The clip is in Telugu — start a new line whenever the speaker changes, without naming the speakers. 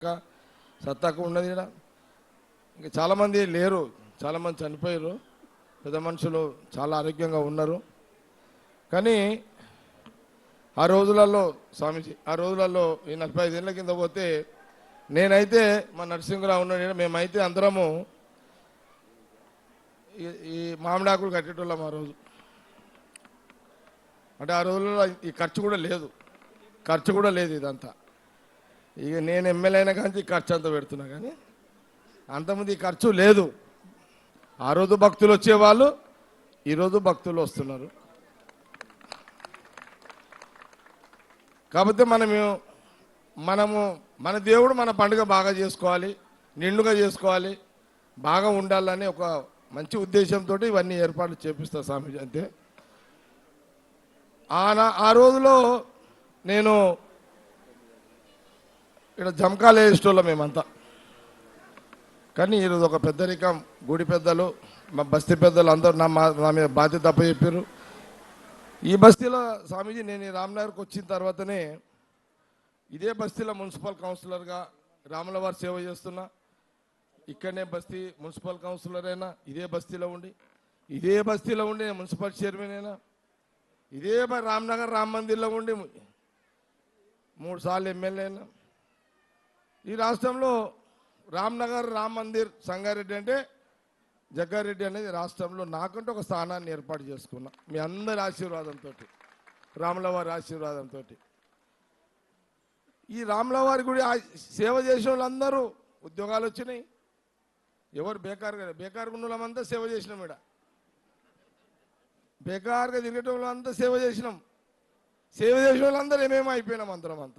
సత్తాకు ఉన్నది ఇక్కడ. ఇంకా చాలామంది లేరు, చాలామంది చనిపోయారు. పెద్ద మనుషులు చాలా ఆరోగ్యంగా ఉన్నారు. కానీ ఆ రోజులలో స్వామీజీ, ఆ రోజులలో ఈ 45 ఏళ్ళ కింద పోతే నేనైతే మా నరసింహరావు ఉన్నాడు, మేమైతే అందరము ఈ మామిడాకులు కట్టేటోళ్ళం ఆ రోజు. అంటే ఆ రోజుల్లో ఈ ఖర్చు కూడా లేదు ఇదంతా. ఇక నేను ఎమ్మెల్యే అయినా కానీ ఖర్చు అంతా పెడుతున్నా, కానీ అంతకుముందు ఈ ఖర్చు లేదు. ఆ రోజు భక్తులు వచ్చేవాళ్ళు, ఈరోజు భక్తులు వస్తున్నారు. కాకపోతే మనము మన దేవుడు మన పండుగ బాగా చేసుకోవాలి, నిండుగా చేసుకోవాలి, బాగా ఉండాలని ఒక మంచి ఉద్దేశంతో ఇవన్నీ ఏర్పాట్లు చేపిస్తా స్వామీజీ. అంతే. ఆ రోజులో నేను ఇక్కడ జమకాలు వేసేటోళ్ళం మేమంతా. కానీ ఈరోజు ఒక పెద్దరికం, గుడి పెద్దలు, మా బస్తీ పెద్దలు అందరూ నా మీద బాధ్యత తప్ప చెప్పారు. ఈ బస్తీలో స్వామీజీ నేను ఈ రామ్నగర్కి వచ్చిన తర్వాతనే ఇదే బస్తీలో మున్సిపల్ కౌన్సిలర్గా రాములవారి సేవ చేస్తున్నా. ఇక్కడనే బస్తీ మున్సిపల్ కౌన్సిలర్ అయినా, ఇదే బస్తీలో ఉండి నేను మున్సిపల్ చైర్మన్ అయినా, ఇదే రామ్నగర్ రామ్ మందిర్లో ఉండి 3 సార్లు ఎమ్మెల్యే అయినా. ఈ రాష్ట్రంలో రామ్నగర్ రామ్ మందిర్ సంగారెడ్డి అంటే జగ్గారెడ్డి అనేది రాష్ట్రంలో నాకంటూ ఒక స్థానాన్ని ఏర్పాటు చేసుకున్నా, మీ అందరి ఆశీర్వాదంతో, రాములవారి ఆశీర్వాదంతో. ఈ రాములవారి గుడి సేవ చేసే వాళ్ళందరూ ఉద్యోగాలు వచ్చినాయి. ఎవరు బేకారుగా ఉన్న వాళ్ళంతా సేవ చేసినాం. ఇక్కడ బేకారుగా తిరిగేట వాళ్ళంతా సేవ చేసినాం. సేవ చేసే వాళ్ళందరూ ఏమేమో అయిపోయినాం అందరం అంతా.